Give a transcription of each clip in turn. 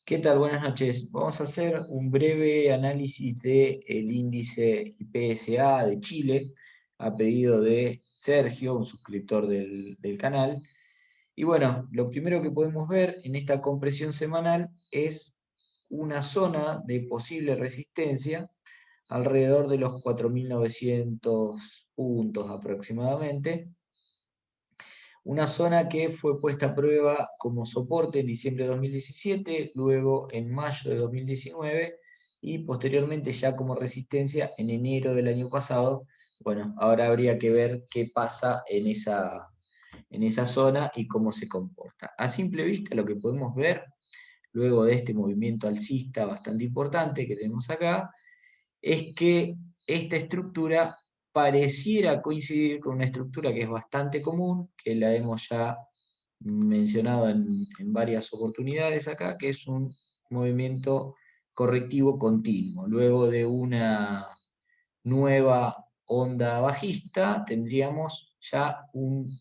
¿Qué tal? Buenas noches. Vamos a hacer un breve análisis del índice IPSA de Chile, a pedido de Sergio, un suscriptor del canal. Y bueno, lo primero que podemos ver en esta compresión semanal es una zona de posible resistencia alrededor de los 4.900 puntos aproximadamente. Una zona que fue puesta a prueba como soporte en diciembre de 2017, luego en mayo de 2019 y posteriormente ya como resistencia en enero del año pasado. Bueno, ahora habría que ver qué pasa en esa zona y cómo se comporta. A simple vista lo que podemos ver, luego de este movimiento alcista bastante importante que tenemos acá, es que esta estructura pareciera coincidir con una estructura que es bastante común, que la hemos ya mencionado en varias oportunidades acá, que es un movimiento correctivo continuo. Luego de una nueva onda bajista, tendríamos ya un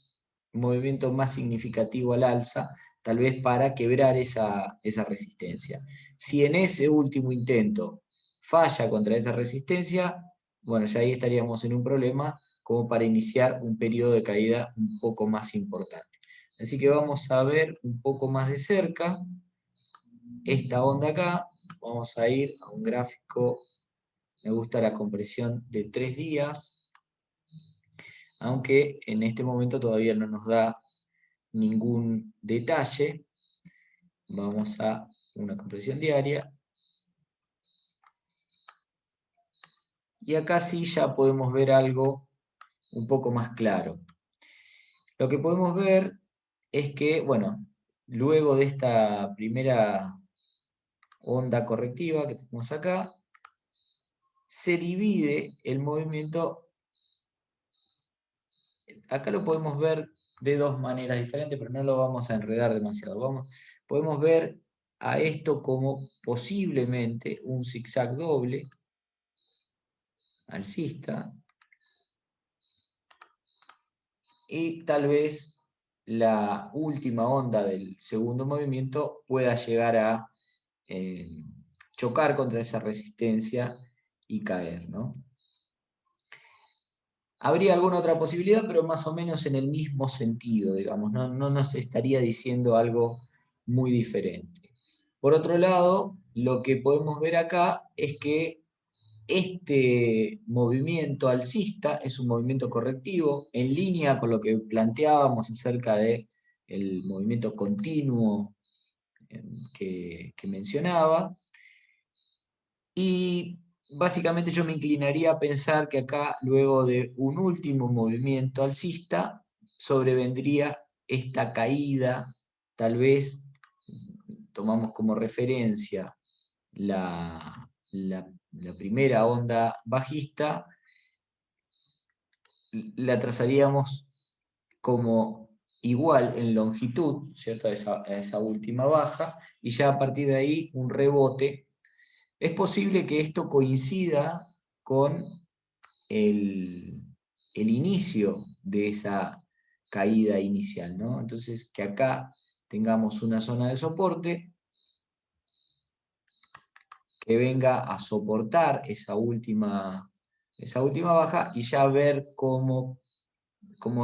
movimiento más significativo al alza, tal vez para quebrar esa resistencia. Si en ese último intento falla contra esa resistencia, bueno, ya ahí estaríamos en un problema como para iniciar un periodo de caída un poco más importante. Así que vamos a ver un poco más de cerca esta onda acá. Vamos a ir a un gráfico, me gusta la compresión de 3 días, aunque en este momento todavía no nos da ningún detalle. Vamos a una compresión diaria. Y acá sí ya podemos ver algo un poco más claro. Lo que podemos ver es que, bueno, luego de esta primera onda correctiva que tenemos acá, se divide el movimiento. Acá lo podemos ver de dos maneras diferentes, pero no lo vamos a enredar demasiado. Podemos ver a esto como posiblemente un zigzag doble alcista, y tal vez la última onda del segundo movimiento pueda llegar a eh, chocar contra esa resistencia y caer, ¿no? Habría alguna otra posibilidad, pero más o menos en el mismo sentido, digamos, no nos estaría diciendo algo muy diferente. Por otro lado, lo que podemos ver acá es que este movimiento alcista es un movimiento correctivo, en línea con lo que planteábamos acerca del movimiento continuo que mencionaba, y básicamente yo me inclinaría a pensar que acá, luego de un último movimiento alcista, sobrevendría esta caída. Tal vez tomamos como referencia la primera onda bajista, la trazaríamos como igual en longitud, ¿cierto? A esa última baja, y ya a partir de ahí un rebote. Es posible que esto coincida con el, el inicio de esa caída inicial, ¿no? Entonces, que acá tengamos una zona de soporte que venga a soportar esa última baja, y ya ver cómo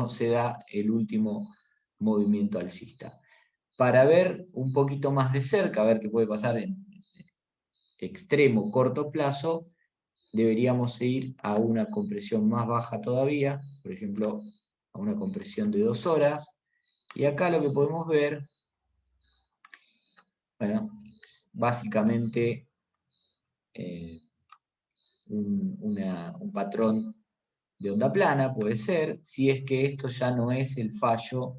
se da el último movimiento alcista. Para ver un poquito más de cerca, a ver qué puede pasar en extremo corto plazo, deberíamos ir a una compresión más baja todavía, por ejemplo, a una compresión de 2 horas. Y acá lo que podemos ver, bueno, básicamente eh, un patrón de onda plana, puede ser, si es que esto ya no es el fallo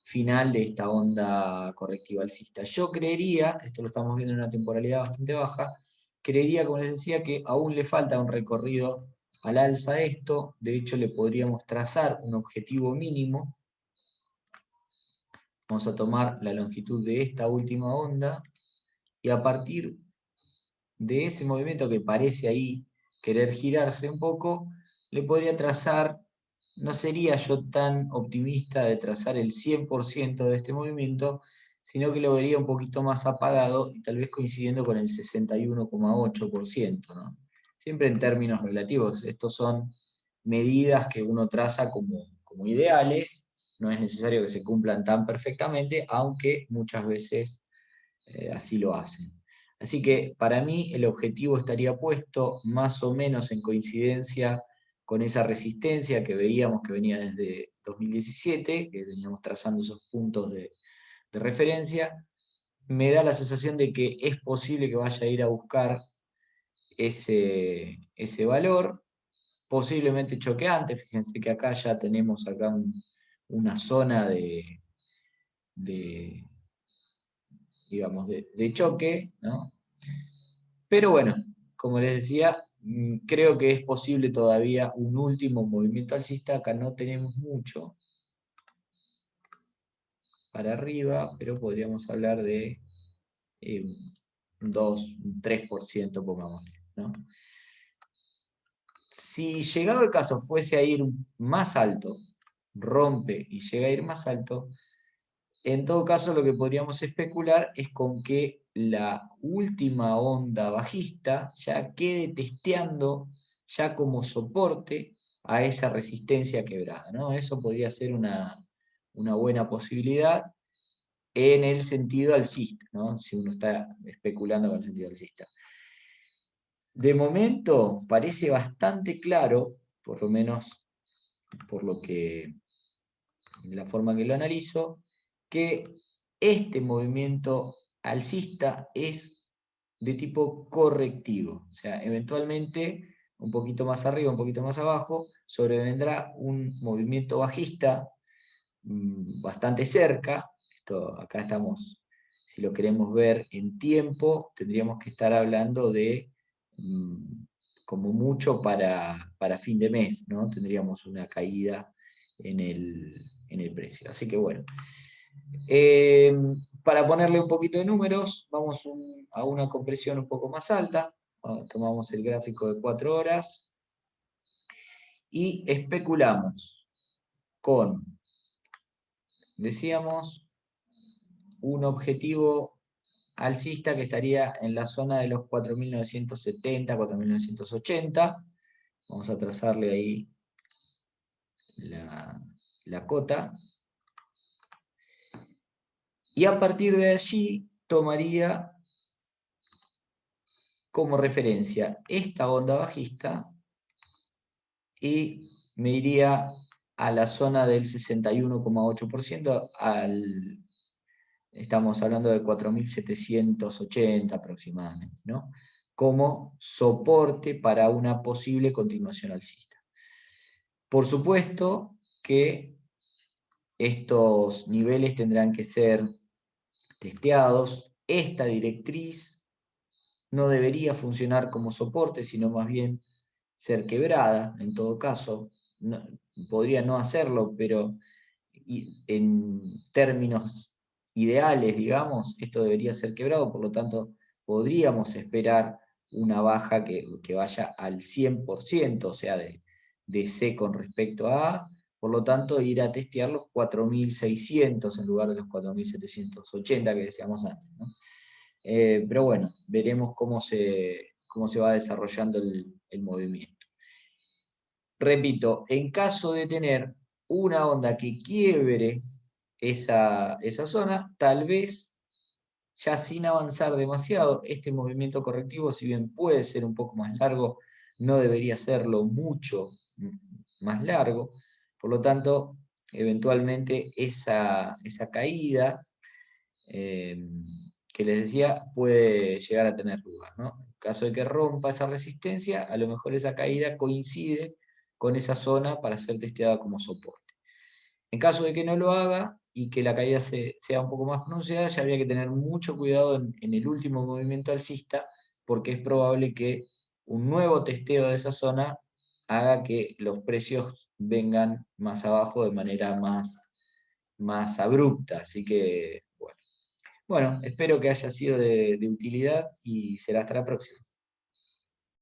final de esta onda correctiva alcista. Yo creería, esto lo estamos viendo en una temporalidad bastante baja, creería, como les decía, que aún le falta un recorrido al alza a esto. De hecho, le podríamos trazar un objetivo mínimo. Vamos a tomar la longitud de esta última onda, y a partir de ese movimiento que parece ahí querer girarse un poco, le podría trazar. No sería yo tan optimista de trazar el 100% de este movimiento, sino que lo vería un poquito más apagado y tal vez coincidiendo con el 61,8%, ¿no? Siempre en términos relativos. Estos son medidas que uno traza como ideales, no es necesario que se cumplan tan perfectamente, aunque muchas veces así lo hacen. Así que para mí el objetivo estaría puesto más o menos en coincidencia con esa resistencia que veíamos que venía desde 2017, que veníamos trazando esos puntos de referencia. Me da la sensación de que es posible que vaya a ir a buscar ese valor, posiblemente choqueante. Fíjense que acá ya tenemos acá una zona de, digamos, de choque, ¿no? Pero bueno, como les decía, creo que es posible todavía un último movimiento alcista. Acá no tenemos mucho para arriba, pero podríamos hablar de un 2, un 3%, pongámosle, ¿no? Si llegado el caso fuese a ir más alto, rompe y llega a ir más alto, en todo caso lo que podríamos especular es con que la última onda bajista ya quede testeando ya como soporte a esa resistencia quebrada, ¿no? Eso podría ser una buena posibilidad en el sentido alcista, ¿no? Si uno está especulando con el sentido alcista. De momento parece bastante claro, por lo menos por lo que, la forma que lo analizo, que este movimiento alcista es de tipo correctivo. O sea, eventualmente, un poquito más arriba, un poquito más abajo, sobrevendrá un movimiento bajista bastante cerca. Esto, acá estamos, si lo queremos ver en tiempo, tendríamos que estar hablando de como mucho para fin de mes, ¿no? Tendríamos una caída en el precio. Así que bueno. Eh, para ponerle un poquito de números, vamos a una compresión un poco más alta. Tomamos el gráfico de 4 horas y especulamos con, decíamos, un objetivo alcista que estaría en la zona de los 4.970, 4.980. Vamos a trazarle ahí la cota. Y a partir de allí tomaría como referencia esta onda bajista y me iría a la zona del 61,8%, estamos hablando de 4.780 aproximadamente, ¿no? Como soporte para una posible continuación alcista. Por supuesto que estos niveles tendrán que ser testeados. Esta directriz no debería funcionar como soporte, sino más bien ser quebrada, en todo caso. No, podría no hacerlo, pero en términos ideales, digamos, esto debería ser quebrado, por lo tanto, podríamos esperar una baja que vaya al 100%, o sea, de C con respecto a A, por lo tanto, ir a testear los 4.600 en lugar de los 4.780 que decíamos antes, ¿no? Pero bueno, veremos cómo se va desarrollando el movimiento. Repito, en caso de tener una onda que quiebre esa zona, tal vez ya sin avanzar demasiado, este movimiento correctivo, si bien puede ser un poco más largo, no debería serlo mucho más largo. Por lo tanto, eventualmente esa caída que les decía puede llegar a tener lugar, ¿no? En caso de que rompa esa resistencia, a lo mejor esa caída coincide con esa zona para ser testeada como soporte. En caso de que no lo haga y que la caída sea un poco más pronunciada, ya habría que tener mucho cuidado en el último movimiento alcista, porque es probable que un nuevo testeo de esa zona haga que los precios vengan más abajo de manera más abrupta. Así que, bueno. Bueno, espero que haya sido de utilidad y será hasta la próxima.